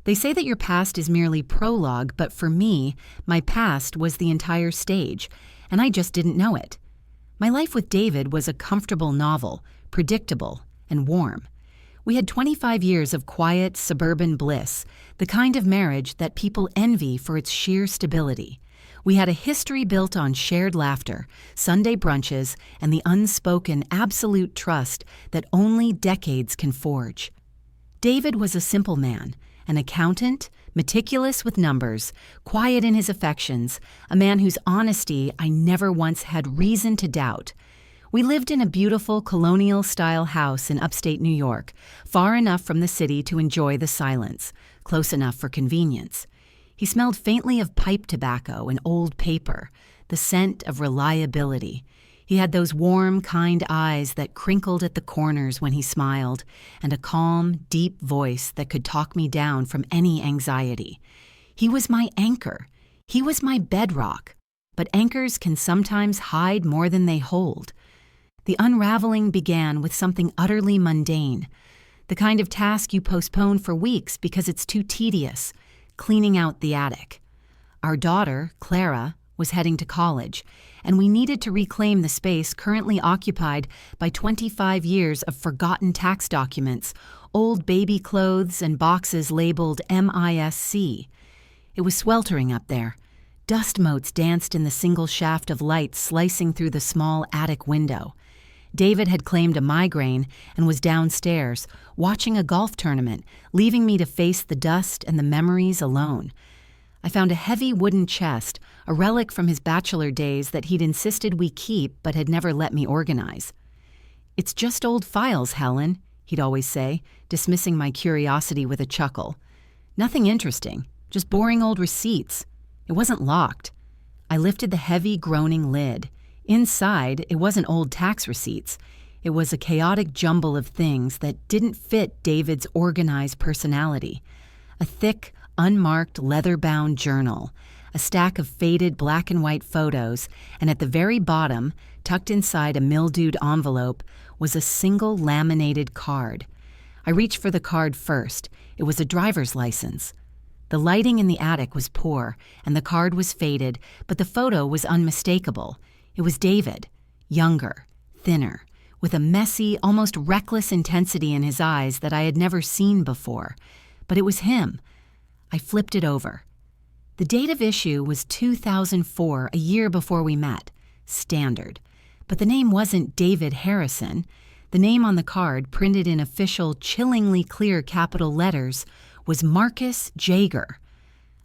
They say that your past is merely prologue, but for me, my past was the entire stage, and I just didn't know it. My life with David was a comfortable novel, predictable and warm. We had 25 years of quiet, suburban bliss, the kind of marriage that people envy for its sheer stability. We had a history built on shared laughter, Sunday brunches, and the unspoken, absolute trust that only decades can forge. David was a simple man, an accountant, meticulous with numbers, quiet in his affections, a man whose honesty I never once had reason to doubt. We lived in a beautiful colonial-style house in upstate New York, far enough from the city to enjoy the silence, close enough for convenience. He smelled faintly of pipe tobacco and old paper, the scent of reliability. He had those warm, kind eyes that crinkled at the corners when he smiled, and a calm, deep voice that could talk me down from any anxiety. He was my anchor. He was my bedrock. But anchors can sometimes hide more than they hold. The unraveling began with something utterly mundane, the kind of task you postpone for weeks because it's too tedious, cleaning out the attic. Our daughter, Clara, was heading to college, and we needed to reclaim the space currently occupied by 25 years of forgotten tax documents, old baby clothes, and boxes labeled MISC. It was sweltering up there. Dust motes danced in the single shaft of light slicing through the small attic window. David had claimed a migraine and was downstairs, watching a golf tournament, leaving me to face the dust and the memories alone. I found a heavy wooden chest, a relic from his bachelor days that he'd insisted we keep but had never let me organize. "It's just old files, Helen," he'd always say, dismissing my curiosity with a chuckle. "Nothing interesting, just boring old receipts." It wasn't locked. I lifted the heavy, groaning lid. Inside, it wasn't old tax receipts. It was a chaotic jumble of things that didn't fit David's organized personality. A thick, unmarked, leather-bound journal, a stack of faded black and white photos, and at the very bottom, tucked inside a mildewed envelope, was a single laminated card. I reached for the card first. It was a driver's license. The lighting in the attic was poor, and the card was faded, but the photo was unmistakable. It was David, younger, thinner, with a messy, almost reckless intensity in his eyes that I had never seen before. But it was him. I flipped it over. The date of issue was 2004, a year before we met. Standard. But the name wasn't David Harrison. The name on the card, printed in official, chillingly clear capital letters, was Marcus Jaeger.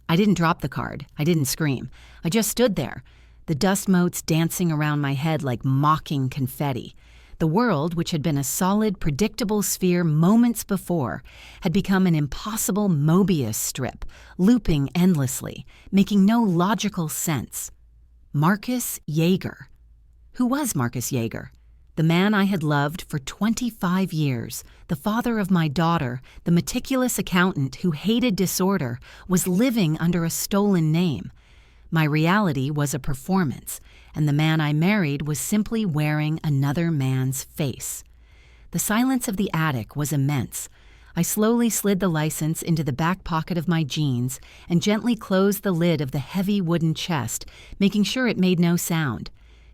I didn't drop the card. I didn't scream. I just stood there, the dust motes dancing around my head like mocking confetti. The world, which had been a solid, predictable sphere moments before, had become an impossible Mobius strip, looping endlessly, making no logical sense. Marcus Jaeger. Who was Marcus Jaeger? The man I had loved for 25 years, the father of my daughter, the meticulous accountant who hated disorder, was living under a stolen name. My reality was a performance, and the man I married was simply wearing another man's face. The silence of the attic was immense. I slowly slid the license into the back pocket of my jeans and gently closed the lid of the heavy wooden chest, making sure it made no sound.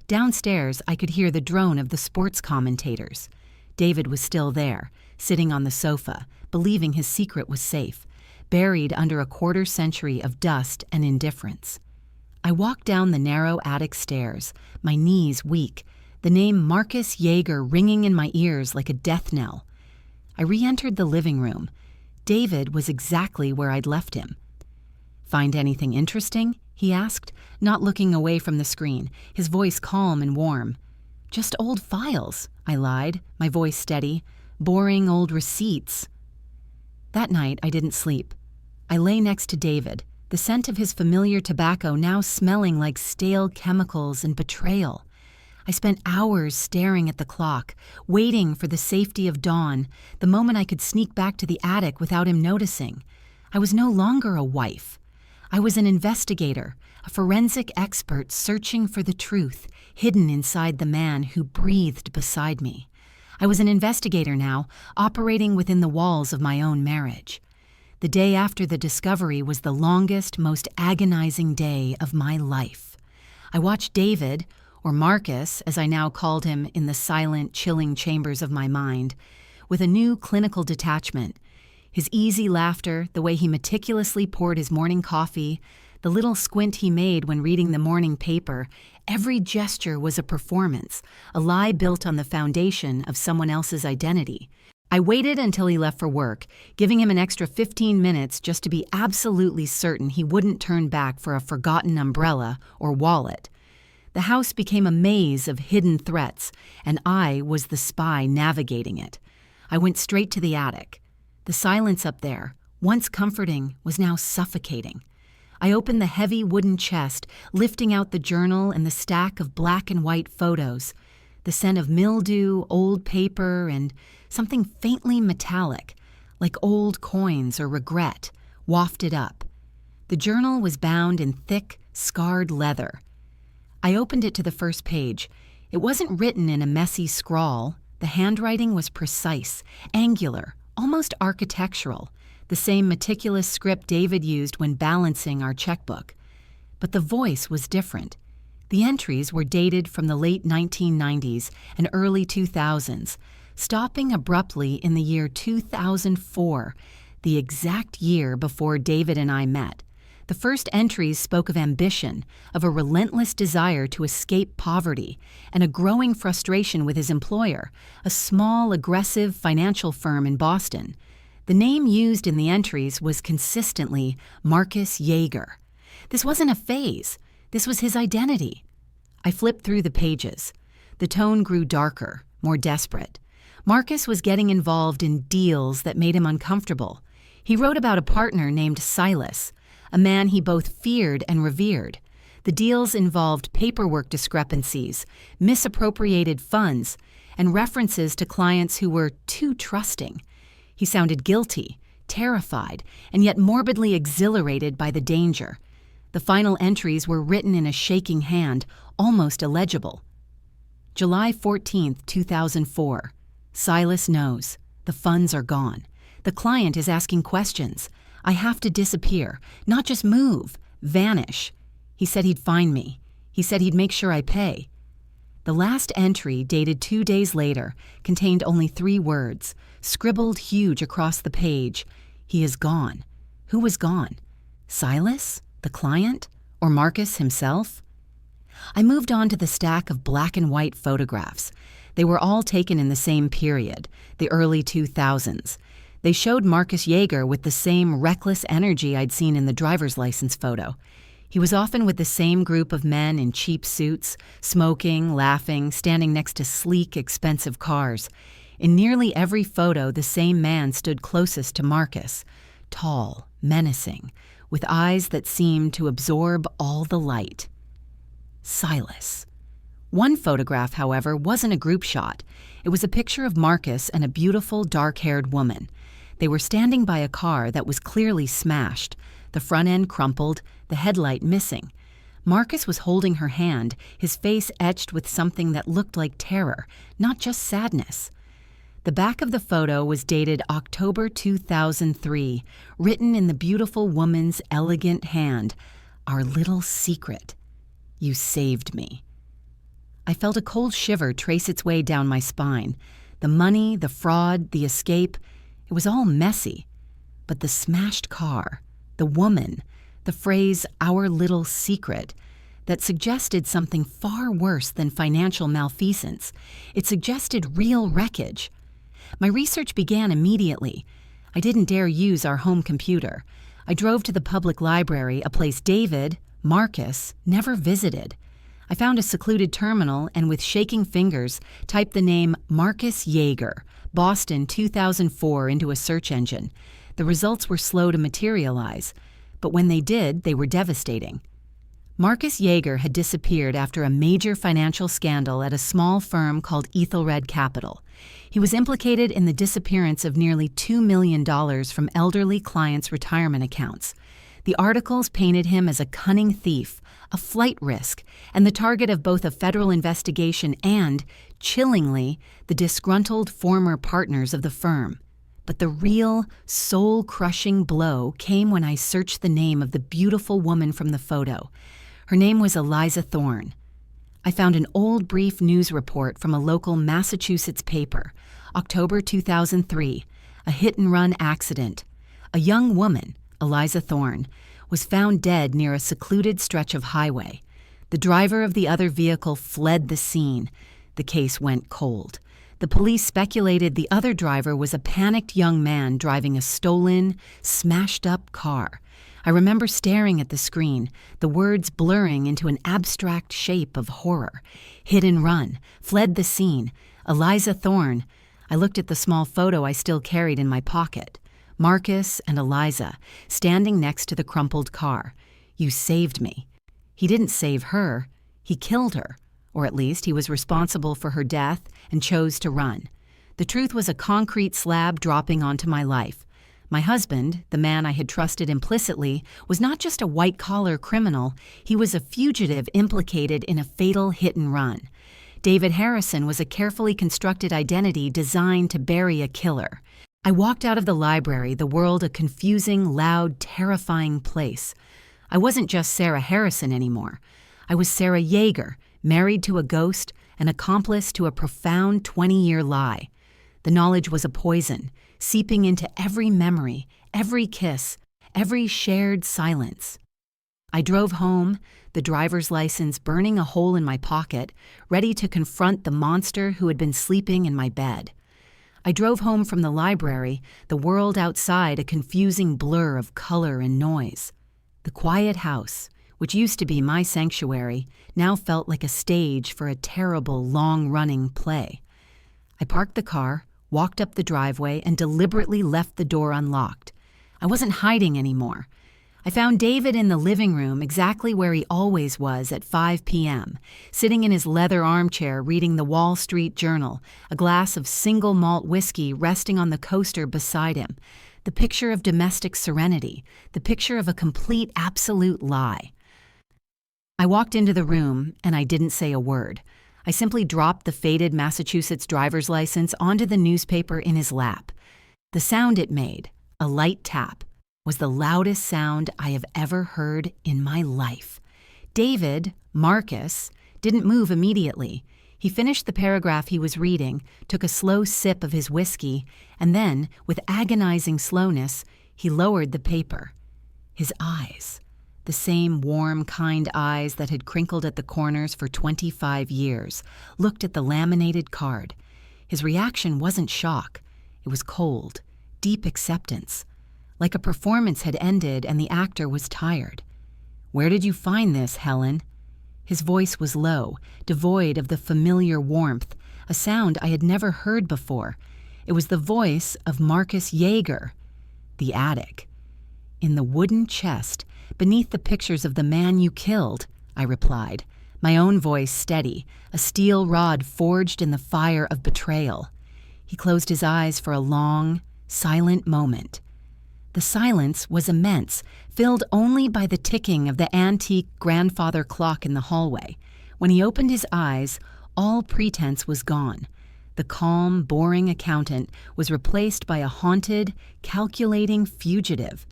Downstairs, I could hear the drone of the sports commentators. David was still there, sitting on the sofa, believing his secret was safe, buried under a quarter-century of dust and indifference. I walked down the narrow attic stairs, my knees weak, the name Marcus Jaeger ringing in my ears like a death knell. I re-entered the living room. David was exactly where I'd left him. "Find anything interesting?" he asked, not looking away from the screen, his voice calm and warm. "Just old files," I lied, my voice steady. "Boring old receipts." That night, I didn't sleep. I lay next to David, the scent of his familiar tobacco now smelling like stale chemicals and betrayal. I spent hours staring at the clock, waiting for the safety of dawn, the moment I could sneak back to the attic without him noticing. I was no longer a wife. I was an investigator, a forensic expert searching for the truth hidden inside the man who breathed beside me. I was an investigator now, operating within the walls of my own marriage. The day after the discovery was the longest, most agonizing day of my life. I watched David, or Marcus, as I now called him in the silent, chilling chambers of my mind, with a new clinical detachment. His easy laughter, the way he meticulously poured his morning coffee, the little squint he made when reading the morning paper, every gesture was a performance, a lie built on the foundation of someone else's identity. I waited until he left for work, giving him an extra 15 minutes just to be absolutely certain he wouldn't turn back for a forgotten umbrella or wallet. The house became a maze of hidden threats, and I was the spy navigating it. I went straight to the attic. The silence up there, once comforting, was now suffocating. I opened the heavy wooden chest, lifting out the journal and the stack of black and white photos. The scent of mildew, old paper, and something faintly metallic, like old coins or regret, wafted up. The journal was bound in thick, scarred leather. I opened it to the first page. It wasn't written in a messy scrawl. The handwriting was precise, angular, almost architectural, the same meticulous script David used when balancing our checkbook. But the voice was different. The entries were dated from the late 1990s and early 2000s, stopping abruptly in the year 2004, the exact year before David and I met. The first entries spoke of ambition, of a relentless desire to escape poverty, and a growing frustration with his employer, a small, aggressive financial firm in Boston. The name used in the entries was consistently Marcus Yeager. This wasn't a phase. This was his identity. I flipped through the pages. The tone grew darker, more desperate. Marcus was getting involved in deals that made him uncomfortable. He wrote about a partner named Silas, a man he both feared and revered. The deals involved paperwork discrepancies, misappropriated funds, and references to clients who were too trusting. He sounded guilty, terrified, and yet morbidly exhilarated by the danger. The final entries were written in a shaking hand, almost illegible. July 14, 2004. Silas knows. The funds are gone. The client is asking questions. I have to disappear, not just move, vanish. He said he'd find me. He said he'd make sure I pay. The last entry, dated 2 days later, contained only 3 words, scribbled huge across the page. He is gone. Who was gone? Silas? The client? Or Marcus himself? I moved on to the stack of black and white photographs. They were all taken in the same period, the early 2000s. They showed Marcus Yeager with the same reckless energy I'd seen in the driver's license photo. He was often with the same group of men in cheap suits, smoking, laughing, standing next to sleek, expensive cars. In nearly every photo, the same man stood closest to Marcus, tall, menacing, with eyes that seemed to absorb all the light. Silas. One photograph, however, wasn't a group shot. It was a picture of Marcus and a beautiful, dark-haired woman. They were standing by a car that was clearly smashed, the front end crumpled, the headlight missing. Marcus was holding her hand, his face etched with something that looked like terror, not just sadness. The back of the photo was dated October 2003, written in the beautiful woman's elegant hand, "Our little secret. You saved me." I felt a cold shiver trace its way down my spine. The money, the fraud, the escape, it was all messy. But the smashed car, the woman, the phrase, "our little secret," that suggested something far worse than financial malfeasance. It suggested real wreckage. My research began immediately. I didn't dare use our home computer. I drove to the public library, a place David, Marcus, never visited. I found a secluded terminal and with shaking fingers typed the name Marcus Yeager, Boston 2004 into a search engine. The results were slow to materialize, but when they did, they were devastating. Marcus Yeager had disappeared after a major financial scandal at a small firm called Ethelred Capital. He was implicated in the disappearance of nearly $2 million from elderly clients' retirement accounts. The articles painted him as a cunning thief, a flight risk, and the target of both a federal investigation and, chillingly, the disgruntled former partners of the firm. But the real, soul-crushing blow came when I searched the name of the beautiful woman from the photo. Her name was Eliza Thorne. I found an old brief news report from a local Massachusetts paper, October 2003, a hit-and-run accident. A young woman, Eliza Thorne, was found dead near a secluded stretch of highway. The driver of the other vehicle fled the scene. The case went cold. The police speculated the other driver was a panicked young man driving a stolen, smashed-up car. I remember staring at the screen, the words blurring into an abstract shape of horror. Hit and run, fled the scene, Eliza Thorne. I looked at the small photo I still carried in my pocket. Marcus and Eliza, standing next to the crumpled car. You saved me. He didn't save her. He killed her. Or at least he was responsible for her death and chose to run. The truth was a concrete slab dropping onto my life. My husband, the man I had trusted implicitly, was not just a white-collar criminal. He was a fugitive implicated in a fatal hit-and-run. David Harrison was a carefully constructed identity designed to bury a killer. I walked out of the library, the world a confusing, loud, terrifying place. I wasn't just Sarah Harrison anymore. I was Sarah Yeager, married to a ghost, an accomplice to a profound 20-year lie. The knowledge was a poison, seeping into every memory, every kiss, every shared silence. I drove home, the driver's license burning a hole in my pocket, ready to confront the monster who had been sleeping in my bed. I drove home from the library, the world outside a confusing blur of color and noise. The quiet house, which used to be my sanctuary, now felt like a stage for a terrible, long-running play. I parked the car, walked up the driveway, and deliberately left the door unlocked. I wasn't hiding anymore. I found David in the living room exactly where he always was at 5 p.m., sitting in his leather armchair reading the Wall Street Journal, a glass of single malt whiskey resting on the coaster beside him. The picture of domestic serenity, the picture of a complete, absolute lie. I walked into the room, and I didn't say a word. I simply dropped the faded Massachusetts driver's license onto the newspaper in his lap. The sound it made, a light tap, was the loudest sound I have ever heard in my life. David, Marcus, didn't move immediately. He finished the paragraph he was reading, took a slow sip of his whiskey, and then, with agonizing slowness, he lowered the paper. His eyes, the same warm, kind eyes that had crinkled at the corners for 25 years, looked at the laminated card. His reaction wasn't shock. It was cold, deep acceptance. Like a performance had ended and the actor was tired. "Where did you find this, Helen?" His voice was low, devoid of the familiar warmth, a sound I had never heard before. It was the voice of Marcus Yeager. The attic. "In the wooden chest, beneath the pictures of the man you killed," I replied, my own voice steady, a steel rod forged in the fire of betrayal. He closed his eyes for a long, silent moment. The silence was immense, filled only by the ticking of the antique grandfather clock in the hallway. When he opened his eyes, all pretense was gone. The calm, boring accountant was replaced by a haunted, calculating fugitive.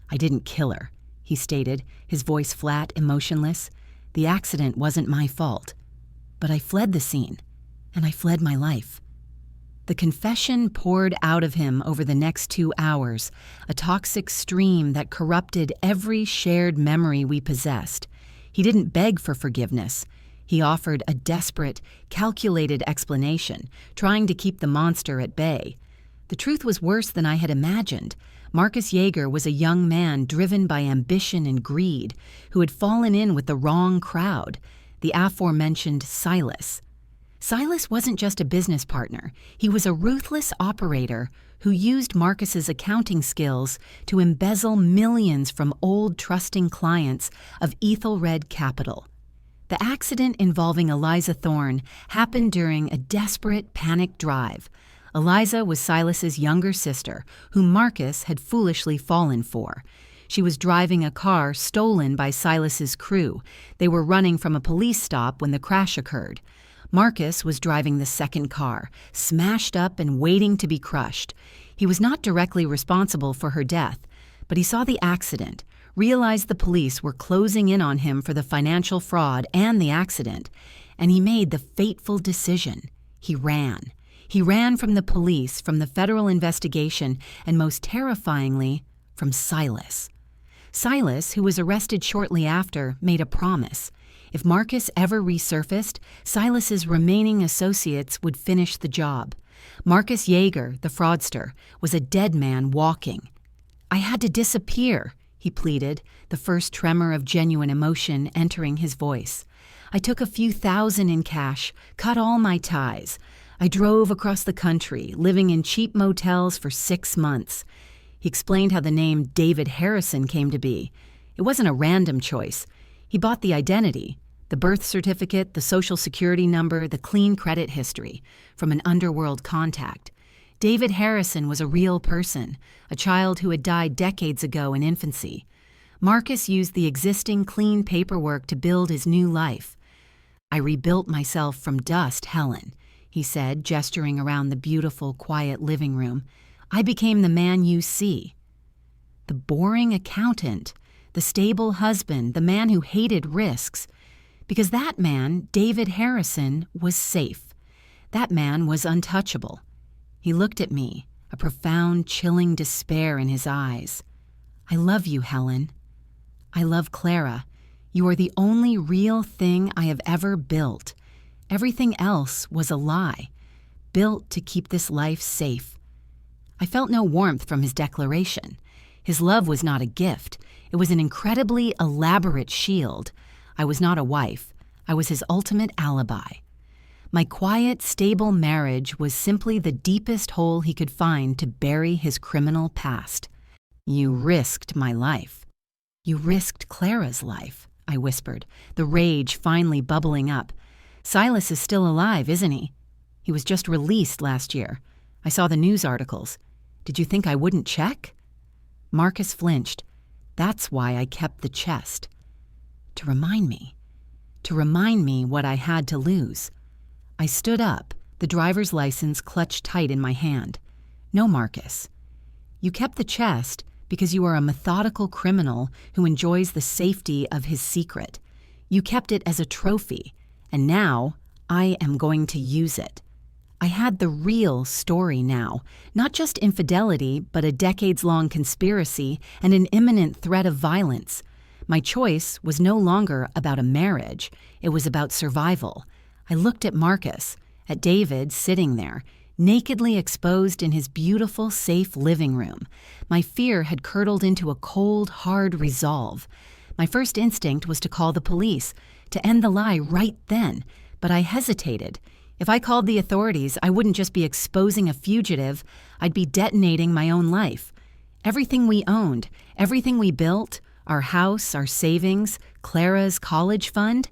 "I didn't kill her," he stated, his voice flat, emotionless. "The accident wasn't my fault. But I fled the scene, and I fled my life." The confession poured out of him over the next 2 hours, a toxic stream that corrupted every shared memory we possessed. He didn't beg for forgiveness. He offered a desperate, calculated explanation, trying to keep the monster at bay. The truth was worse than I had imagined. Marcus Yeager was a young man driven by ambition and greed, who had fallen in with the wrong crowd, the aforementioned Silas. Silas wasn't just a business partner. He was a ruthless operator who used Marcus's accounting skills to embezzle millions from old trusting clients of Ethelred Capital. The accident involving Eliza Thorne happened during a desperate, panicked drive. Eliza was Silas's younger sister, whom Marcus had foolishly fallen for. She was driving a car stolen by Silas's crew. They were running from a police stop when the crash occurred. Marcus was driving the second car, smashed up and waiting to be crushed. He was not directly responsible for her death, but he saw the accident, realized the police were closing in on him for the financial fraud and the accident, and he made the fateful decision. He ran. He ran from the police, from the federal investigation, and most terrifyingly, from Silas. Silas, who was arrested shortly after, made a promise. If Marcus ever resurfaced, Silas's remaining associates would finish the job. Marcus Yeager, the fraudster, was a dead man walking. "I had to disappear," he pleaded, the first tremor of genuine emotion entering his voice. "I took a few thousand in cash, cut all my ties. I drove across the country, living in cheap motels for 6 months. He explained how the name David Harrison came to be. It wasn't a random choice. He bought the identity, the birth certificate, the social security number, the clean credit history, from an underworld contact. David Harrison was a real person, a child who had died decades ago in infancy. Marcus used the existing clean paperwork to build his new life. I rebuilt myself from dust, Helen," he said, gesturing around the beautiful, quiet living room. "I became the man you see." The boring accountant, the stable husband, the man who hated risks. Because that man, David Harrison, was safe. That man was untouchable. He looked at me, a profound, chilling despair in his eyes. "I love you, Helen. I love Clara. You are the only real thing I have ever built. Everything else was a lie, built to keep this life safe." I felt no warmth from his declaration. His love was not a gift. It was an incredibly elaborate shield. I was not a wife. I was his ultimate alibi. My quiet, stable marriage was simply the deepest hole he could find to bury his criminal past. "You risked my life." "You risked Clara's life," I whispered, the rage finally bubbling up. "Silas is still alive, isn't he? He was just released last year. I saw the news articles. Did you think I wouldn't check?" Marcus flinched. "That's why I kept the chest. To remind me what I had to lose." I stood up, the driver's license clutched tight in my hand. "No, Marcus. You kept the chest because you are a methodical criminal who enjoys the safety of his secret. You kept it as a trophy, and now I am going to use it. I had the real story now, not just infidelity, but a decades-long conspiracy and an imminent threat of violence. My choice was no longer about a marriage. It was about survival. I looked at Marcus, at David sitting there, nakedly exposed in his beautiful, safe living room. My fear had curdled into a cold, hard resolve. My first instinct was to call the police, to end the lie right then, but I hesitated. If I called the authorities, I wouldn't just be exposing a fugitive, I'd be detonating my own life. Everything we owned, everything we built, our house, our savings, Clara's college fund,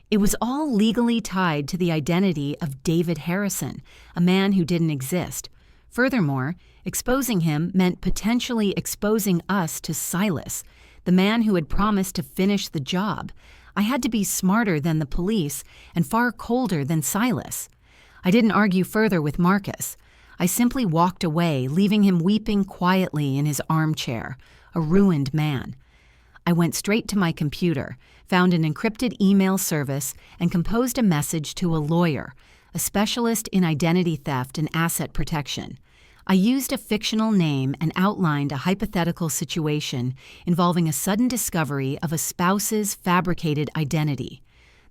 it was all legally tied to the identity of David Harrison, a man who didn't exist. Furthermore, exposing him meant potentially exposing us to Silas, the man who had promised to finish the job. I had to be smarter than the police and far colder than Silas. I didn't argue further with Marcus. I simply walked away, leaving him weeping quietly in his armchair, a ruined man. I went straight to my computer, found an encrypted email service, and composed a message to a lawyer, a specialist in identity theft and asset protection. I used a fictional name and outlined a hypothetical situation involving a sudden discovery of a spouse's fabricated identity.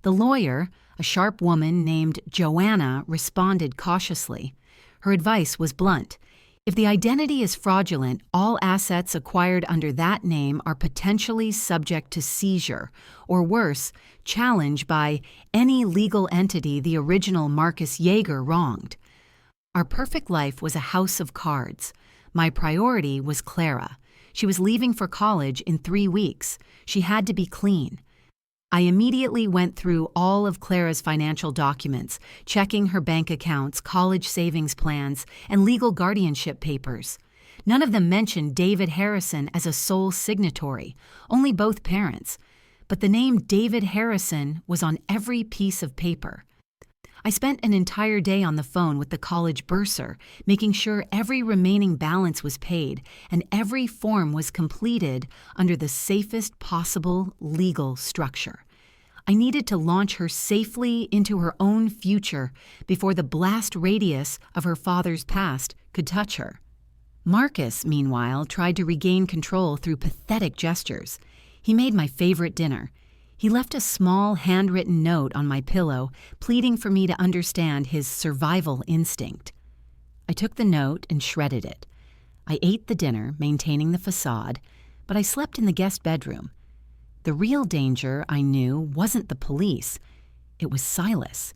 The lawyer, a sharp woman named Joanna, responded cautiously. Her advice was blunt. If the identity is fraudulent, all assets acquired under that name are potentially subject to seizure, or worse, challenge by any legal entity the original Marcus Yeager wronged. Our perfect life was a house of cards. My priority was Clara. She was leaving for college in 3 weeks. She had to be clean. I immediately went through all of Clara's financial documents, checking her bank accounts, college savings plans, and legal guardianship papers. None of them mentioned David Harrison as a sole signatory, only both parents. But the name David Harrison was on every piece of paper. I spent an entire day on the phone with the college bursar, making sure every remaining balance was paid and every form was completed under the safest possible legal structure. I needed to launch her safely into her own future before the blast radius of her father's past could touch her. Marcus, meanwhile, tried to regain control through pathetic gestures. He made my favorite dinner. He left a small handwritten note on my pillow, pleading for me to understand his survival instinct. I took the note and shredded it. I ate the dinner, maintaining the facade, but I slept in the guest bedroom. The real danger, I knew, wasn't the police. It was Silas.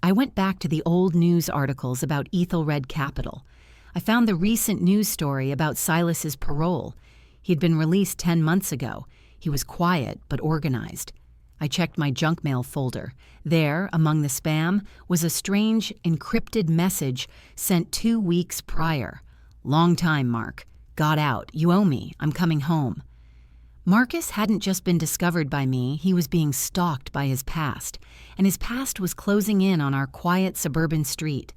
I went back to the old news articles about Ethelred Capital. I found the recent news story about Silas's parole. He'd been released 10 months ago. He was quiet but organized. I checked my junk mail folder. There, among the spam, was a strange, encrypted message sent 2 weeks prior. "Long time, Mark. Got out. You owe me. I'm coming home." Marcus hadn't just been discovered by me, he was being stalked by his past, and his past was closing in on our quiet suburban street.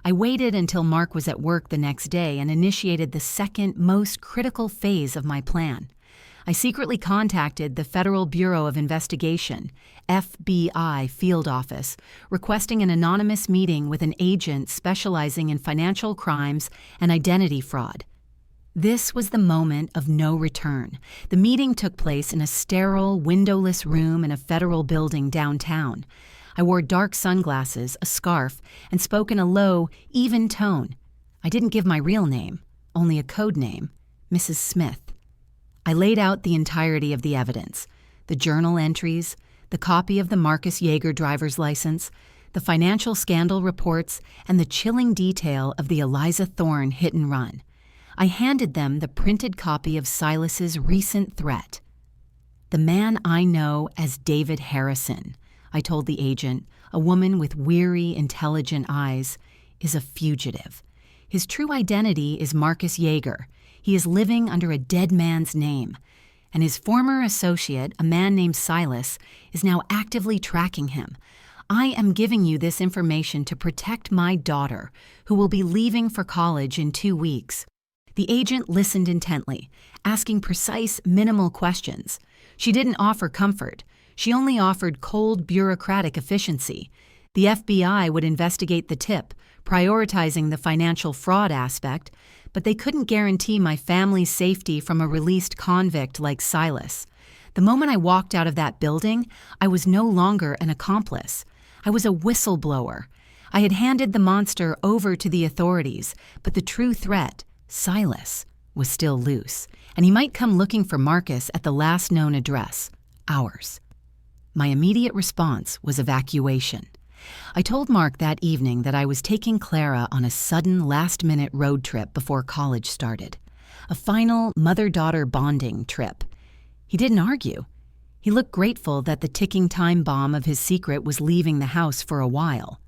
I waited until Mark was at work the next day and initiated the second most critical phase of my plan. I secretly contacted the Federal Bureau of Investigation, FBI field office, requesting an anonymous meeting with an agent specializing in financial crimes and identity fraud. This was the moment of no return. The meeting took place in a sterile, windowless room in a federal building downtown. I wore dark sunglasses, a scarf, and spoke in a low, even tone. I didn't give my real name, only a code name, Mrs. Smith. I laid out the entirety of the evidence, the journal entries, the copy of the Marcus Yeager driver's license, the financial scandal reports, and the chilling detail of the Eliza Thorne hit and run. I handed them the printed copy of Silas's recent threat. "The man I know as David Harrison," I told the agent, a woman with weary, intelligent eyes, "is a fugitive. His true identity is Marcus Yeager. He is living under a dead man's name, and his former associate, a man named Silas, is now actively tracking him. I am giving you this information to protect my daughter, who will be leaving for college in 2 weeks." The agent listened intently, asking precise, minimal questions. She didn't offer comfort. She only offered cold, bureaucratic efficiency. The FBI would investigate the tip, prioritizing the financial fraud aspect, but they couldn't guarantee my family's safety from a released convict like Silas. The moment I walked out of that building, I was no longer an accomplice. I was a whistleblower. I had handed the monster over to the authorities, but the true threat, Silas, was still loose, and he might come looking for Marcus at the last known address, ours. My immediate response was evacuation. I told Mark that evening that I was taking Clara on a sudden last-minute road trip before college started, a final mother-daughter bonding trip. He didn't argue. He looked grateful that the ticking time bomb of his secret was leaving the house for a while.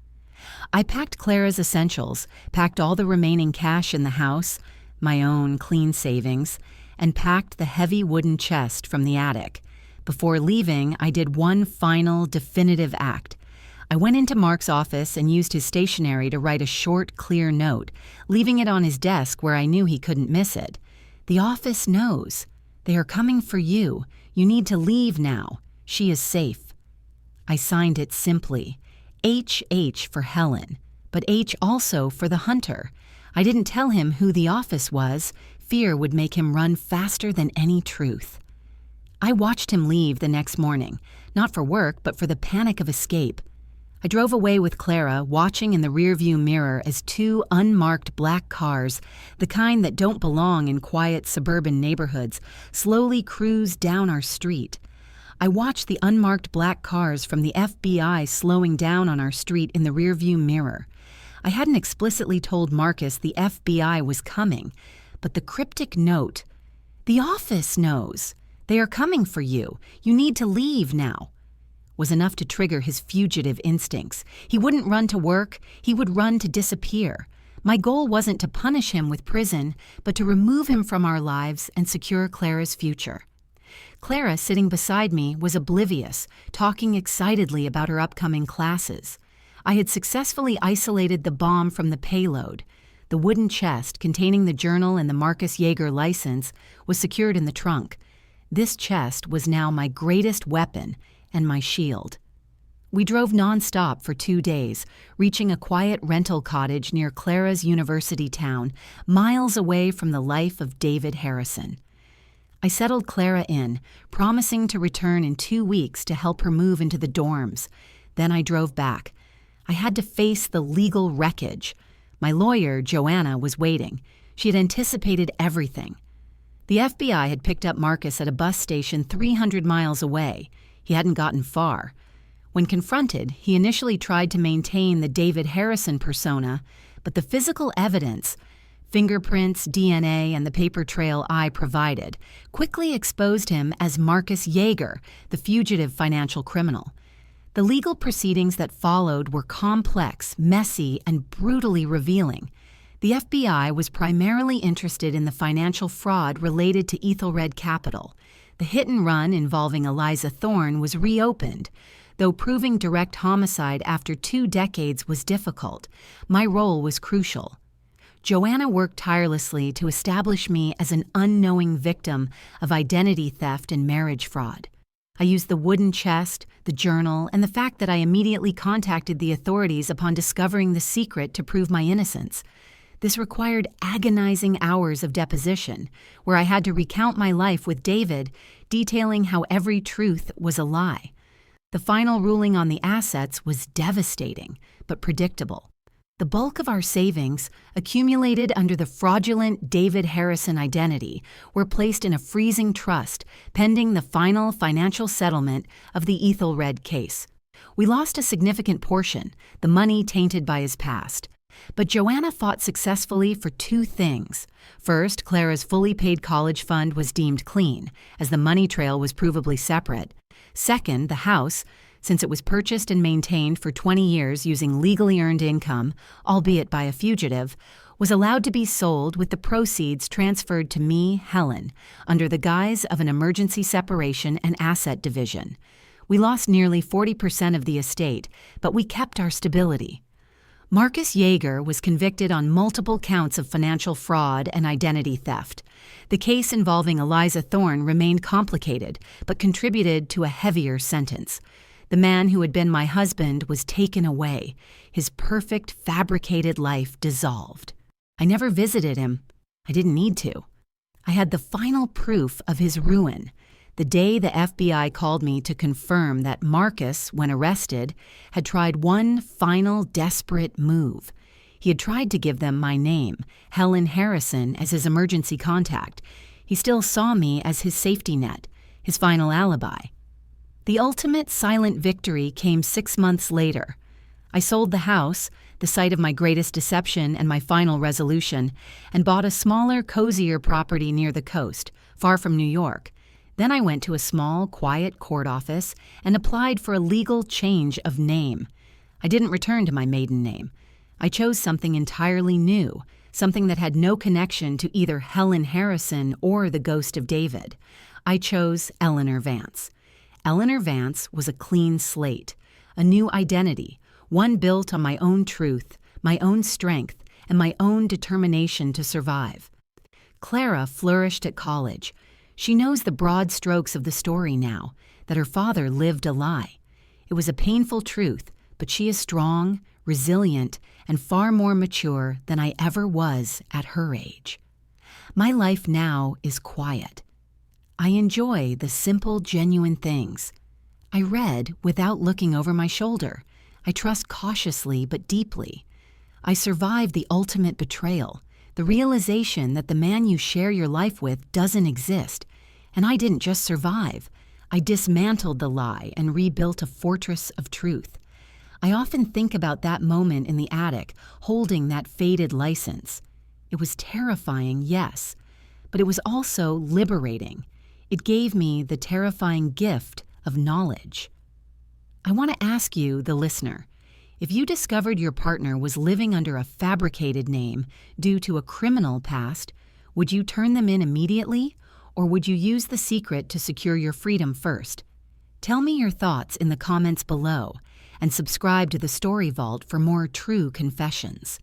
I packed Clara's essentials, packed all the remaining cash in the house, my own clean savings, and packed the heavy wooden chest from the attic. Before leaving, I did one final, definitive act. I went into Mark's office and used his stationery to write a short, clear note, leaving it on his desk where I knew he couldn't miss it. "The office knows. They are coming for you. You need to leave now. She is safe." I signed it simply, HH for Helen, but H also for the hunter. I didn't tell him who the office was. Fear would make him run faster than any truth. I watched him leave the next morning, not for work, but for the panic of escape. I drove away with Clara, watching in the rearview mirror as 2 unmarked black cars, the kind that don't belong in quiet suburban neighborhoods, slowly cruised down our street. I watched the unmarked black cars from the FBI slowing down on our street in the rearview mirror. I hadn't explicitly told Marcus the FBI was coming, but the cryptic note, "The office knows. They are coming for you. You need to leave now," was enough to trigger his fugitive instincts. He wouldn't run to work. He would run to disappear. My goal wasn't to punish him with prison, but to remove him from our lives and secure Clara's future. Clara, sitting beside me, was oblivious, talking excitedly about her upcoming classes. I had successfully isolated the bomb from the payload. The wooden chest containing the journal and the Marcus Jaeger license was secured in the trunk. This chest was now my greatest weapon and my shield. We drove nonstop for 2 days, reaching a quiet rental cottage near Clara's university town, miles away from the life of David Harrison. I settled Clara in, promising to return in 2 weeks to help her move into the dorms. Then I drove back. I had to face the legal wreckage. My lawyer, Joanna, was waiting. She had anticipated everything. The FBI had picked up Marcus at a bus station 300 miles away. He hadn't gotten far. When confronted, he initially tried to maintain the David Harrison persona, but the physical evidence, fingerprints, DNA, and the paper trail I provided, quickly exposed him as Marcus Jaeger, the fugitive financial criminal. The legal proceedings that followed were complex, messy, and brutally revealing. The FBI was primarily interested in the financial fraud related to Ethelred Capital. The hit-and-run involving Eliza Thorne was reopened. Though proving direct homicide after 2 decades was difficult, my role was crucial. Joanna worked tirelessly to establish me as an unknowing victim of identity theft and marriage fraud. I used the wooden chest, the journal, and the fact that I immediately contacted the authorities upon discovering the secret to prove my innocence. This required agonizing hours of deposition, where I had to recount my life with David, detailing how every truth was a lie. The final ruling on the assets was devastating, but predictable. The bulk of our savings, accumulated under the fraudulent David Harrison identity, were placed in a freezing trust pending the final financial settlement of the Ethelred case. We lost a significant portion, the money tainted by his past. But Joanna fought successfully for 2 things. First, Clara's fully paid college fund was deemed clean, as the money trail was provably separate. Second, the house, since it was purchased and maintained for 20 years using legally earned income, albeit by a fugitive, was allowed to be sold with the proceeds transferred to me, Helen, under the guise of an emergency separation and asset division. We lost nearly 40% of the estate, but we kept our stability. Marcus Jaeger was convicted on multiple counts of financial fraud and identity theft. The case involving Eliza Thorne remained complicated, but contributed to a heavier sentence. The man who had been my husband was taken away, his perfect, fabricated life dissolved. I never visited him. I didn't need to. I had the final proof of his ruin. The day the FBI called me to confirm that Marcus, when arrested, had tried one final desperate move. He had tried to give them my name, Helen Harrison, as his emergency contact. He still saw me as his safety net, his final alibi. The ultimate silent victory came 6 months later. I sold the house, the site of my greatest deception and my final resolution, and bought a smaller, cozier property near the coast, far from New York. Then I went to a small, quiet court office and applied for a legal change of name. I didn't return to my maiden name. I chose something entirely new, something that had no connection to either Helen Harrison or the ghost of David. I chose Eleanor Vance. Eleanor Vance was a clean slate, a new identity, one built on my own truth, my own strength, and my own determination to survive. Clara flourished at college. She knows the broad strokes of the story now, that her father lived a lie. It was a painful truth, but she is strong, resilient, and far more mature than I ever was at her age. My life now is quiet. I enjoy the simple, genuine things. I read without looking over my shoulder. I trust cautiously but deeply. I survive the ultimate betrayal, the realization that the man you share your life with doesn't exist. And I didn't just survive. I dismantled the lie and rebuilt a fortress of truth. I often think about that moment in the attic, holding that faded license. It was terrifying, yes, but it was also liberating. It gave me the terrifying gift of knowledge. I want to ask you, the listener, if you discovered your partner was living under a fabricated name due to a criminal past, would you turn them in immediately, or would you use the secret to secure your freedom first? Tell me your thoughts in the comments below. and subscribe to the Story Vault for more true confessions.